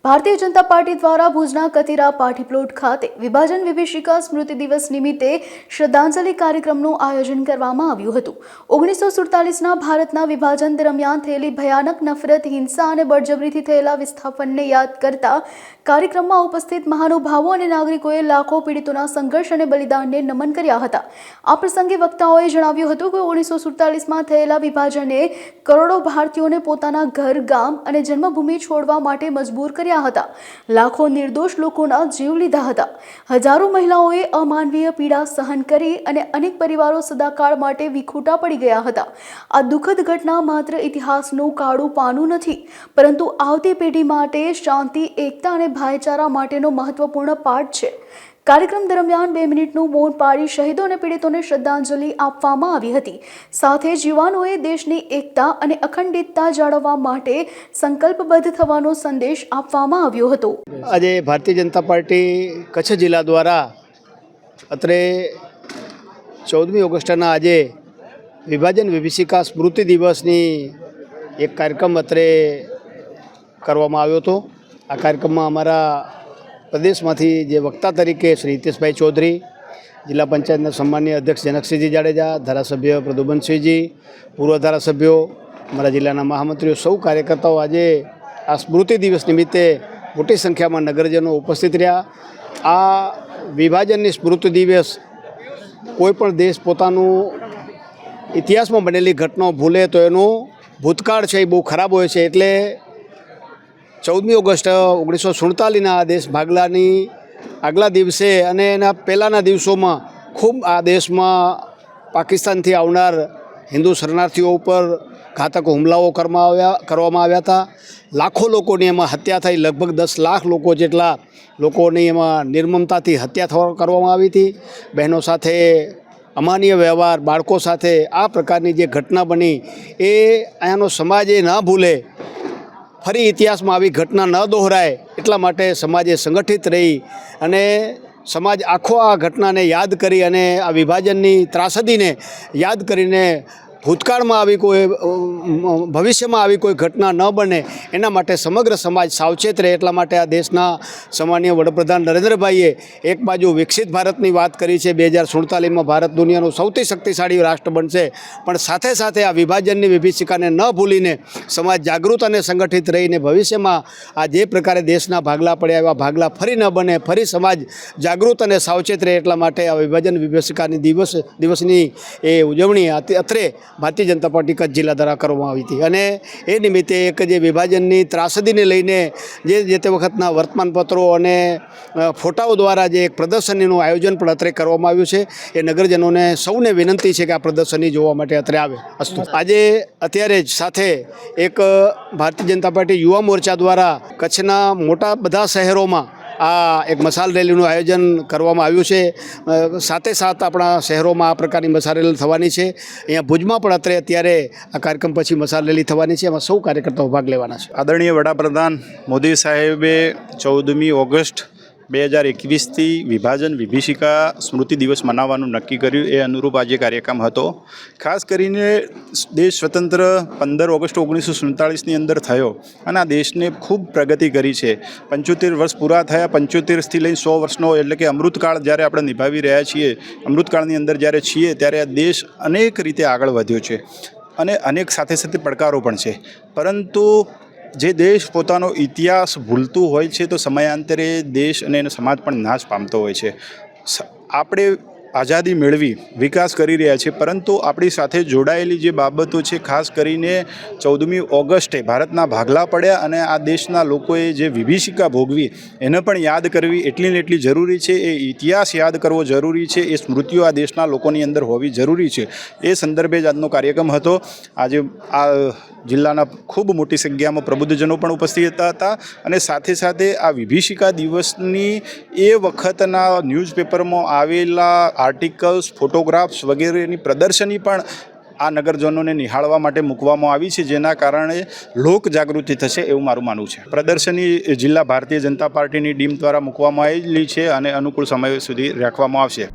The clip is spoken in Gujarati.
ભારતીય જનતા પાર્ટી દ્વારા ભુજના કતીરા પાર્ટી પ્લોટ ખાતે વિભાજન વિભીષિકા સ્મૃતિ દિવસ નિમિત્તે શ્રદ્ધાંજલિ કાર્યક્રમનું આયોજન કરવામાં આવ્યું હતું। 1947ના ભારતના વિભાજન દરમિયાન થયેલી ભયાનક નફરત, હિંસા અને બળજબરીથી થયેલા વિસ્થાપનને યાદ કરતા કાર્યક્રમમાં ઉપસ્થિત મહાનુભાવો અને નાગરિકોએ લાખો પીડિતોના સંઘર્ષ અને બલિદાનને નમન કર્યા હતા। આ પ્રસંગે વક્તાઓએ જણાવ્યું હતું કે 1947માં થયેલા વિભાજને કરોડો ભારતીયોને પોતાના ઘર, ગામ અને જન્મભૂમિ છોડવા માટે મજબૂર કર્યા હતા। લાખો નિર્દોષ લોકોના જીવ લીધા હતા। હજારો મહિલાઓએ અમાનવીય પીડા સહન કરી અને અનેક પરિવારો સદાકાળ માટે વિખૂટા પડી ગયા હતા। આ દુઃખદ ઘટના માત્ર ઇતિહાસનું કાળું પાનું નથી, પરંતુ આવતી પેઢી માટે શાંતિ, એકતા અને ભાઈચારા માટેનો મહત્વપૂર્ણ પાઠ છે। કાર્યક્રમ દરમિયાન 2 મિનિટનું મૌન પાળી શહીદો અને પીડિતોને શ્રદ્ધાંજલિ આપવામાં આવી હતી। સાથે જ યુવાનોએ દેશની એકતા અને અખંડિતતા જાળવવા માટે સંકલ્પબદ્ધ થવાનો સંદેશ આપવામાં આવ્યો હતો। આજે ભારતીય જનતા પાર્ટી કચ્છ જિલ્લા દ્વારા અત્રે 14મી ઓગસ્ટના આજે વિભાજન વિભીષિકા સ્મૃતિ દિવસની એક કાર્યક્રમ અત્રે કરવામાં આવ્યો હતો। આ કાર્યક્રમમાં અમારા પ્રદેશમાંથી જે વક્તા તરીકે શ્રી હિતેશભાઈ ચૌધરી, જિલ્લા પંચાયતના સન્માનીય અધ્યક્ષ જનકસિંહજી જાડેજા, ધારાસભ્ય પ્રદુબનસિંહજી, પૂર્વ ધારાસભ્યો, અમારા જિલ્લાના મહામંત્રીઓ, સૌ કાર્યકર્તાઓ આજે આ સ્મૃતિ દિવસ નિમિત્તે મોટી સંખ્યામાં નગરજનો ઉપસ્થિત રહ્યા। આ વિભાજનની સ્મૃતિ દિવસ કોઈ પણ દેશ પોતાનું ઇતિહાસમાં બનેલી ઘટનાઓ ભૂલે તો એનું ભૂતકાળ છે એ બહુ ખરાબ હોય છે। એટલે 14મી ઓગસ્ટ 1947ના દેશ ભાગલાની આગલા દિવસે અને એના પહેલાંના દિવસોમાં ખૂબ આ દેશમાં પાકિસ્તાનથી આવનાર હિન્દુ શરણાર્થીઓ ઉપર ઘાતક હુમલાઓ કરવામાં આવ્યા હતા। લાખો લોકોની એમાં હત્યા થઈ, લગભગ 10 લાખ લોકો જેટલા લોકોની એમાં નિર્મમતાથી હત્યા કરવામાં આવી હતી। બહેનો સાથે અમાનવીય વ્યવહાર, બાળકો સાથે આ પ્રકારની જે ઘટના બની એ અહીંયાનો સમાજ એ ન ભૂલે, ફરી ઇતિહાસમાં આવી ઘટના ન દોહરાય એટલા માટે સમાજે સંગઠિત રહી અને સમાજ આખો આ ઘટનાને યાદ કરી અને આ વિભાજનની ત્રાસદીને યાદ કરીને ભૂતકાળમાં આવી કોઈ ભવિષ્યમાં આવી કોઈ ઘટના ન બને એના માટે સમગ્ર સમાજ સાવચેત રહે એટલા માટે આ દેશના સન્માનીય વડાપ્રધાન નરેન્દ્રભાઈએ એક બાજુ વિકસિત ભારતની વાત કરી છે, 2047માં ભારત દુનિયાનું સૌથી શક્તિશાળી રાષ્ટ્ર બનશે, પણ સાથે સાથે આ વિભાજનની વિભીષિકાને ન ભૂલીને સમાજ જાગૃત અને સંગઠિત રહીને ભવિષ્યમાં આ જે પ્રકારે દેશના ભાગલા પડ્યા એવા ભાગલા ફરી ન બને, ફરી સમાજ જાગૃત અને સાવચેત રહે એટલા માટે આ વિભાજન વિભીષિકાની દિવસની એ ઉજવણી અત્રે ભારતીય જનતા પાર્ટી કચ્છ જિલ્લા દ્વારા કરવામાં આવી હતી। અને એ નિમિત્તે એક જે વિભાજનની ત્રાસદીને લઈને જે તે વખતના વર્તમાનપત્રો અને ફોટાઓ દ્વારા જે એક પ્રદર્શનીનું આયોજન પણ અત્રે કરવામાં આવ્યું છે। એ નગરજનોને સૌને વિનંતી છે કે આ પ્રદર્શની જોવા માટે અત્રે આવે। અસ્તુ આજે અત્યારે જ સાથે એક ભારતીય જનતા પાર્ટી યુવા મોરચા દ્વારા કચ્છના મોટા બધા શહેરોમાં આ એક મસાલ રેલીનું આયોજન કરવામાં આવ્યું છે। સાથે સાથ આપણા શહેરોમાં આ પ્રકારની મસાલ રેલી થવાની છે। અહીંયા ભુજમાં પણ અત્યારે આ કાર્યક્રમ પછી મસાલ રેલી થવાની છે, એમાં સૌ કાર્યકર્તાઓ ભાગ લેવાના છે। આદરણીય વડાપ્રધાન મોદી સાહેબે 14મી ઓગસ્ટ 2021થી વિભાજન વિભીષિકા સ્મૃતિ દિવસ મનાવવાનું નક્કી કર્યું, એ અનુરૂપ આજે કાર્યક્રમ હતો। ખાસ કરીને દેશ સ્વતંત્ર 15 ઓગસ્ટ 1947ની અંદર થયો અને આ દેશને ખૂબ પ્રગતિ કરી છે। 75 વર્ષ પૂરા થયા, 75થી લઈને 100 વર્ષનો એટલે કે અમૃતકાળ જ્યારે આપણે નિભાવી રહ્યા છીએ, અમૃતકાળની અંદર જ્યારે છીએ ત્યારે આ દેશ અનેક રીતે આગળ વધ્યો છે અને અનેક સાથે સાથે પડકારો પણ છે। પરંતુ જે દેશ પોતાનો ઇતિહાસ ભૂલતું હોય છે તો સમયાંતરે દેશ અને એનો સમાજ પણ નાશ પામતો હોય છે। આપણે આઝાદી મેળવી, વિકાસ કરી રહ્યા છીએ, પરંતુ આપણી સાથે જોડાયેલી જે બાબતો છે, ખાસ કરીને 14મી ઓગસ્ટે ભારતના ભાગલા પડ્યા અને આ દેશના લોકોએ જે વિભીષિકા ભોગવી એને પણ યાદ કરવી એટલી ને એટલી જરૂરી છે। એ ઇતિહાસ યાદ કરવો જરૂરી છે, એ સ્મૃતિઓ આ દેશના લોકોની અંદર હોવી જરૂરી છે। એ સંદર્ભે જ આજનો કાર્યક્રમ હતો। આજે આ જિલ્લાના ખૂબ મોટી સંખ્યામાં પ્રબુદ્ધજનો પણ ઉપસ્થિત હતા અને સાથે સાથે આ વિભીષિકા દિવસની એ વખતના ન્યૂઝપેપરમાં આવેલા આર્ટિકલ્સ, ફોટોગ્રાફ્સ વગેરેની પ્રદર્શની પણ આ નગરજનોને નિહાળવા માટે મૂકવામાં આવી છે, જેના કારણે લોક જાગૃતિ થશે એવું મારું માનવું છે। પ્રદર્શની જિલ્લા ભારતીય જનતા પાર્ટીની ટીમ દ્વારા મૂકવામાં આવેલી છે અને અનુકૂળ સમય સુધી રાખવામાં આવશે।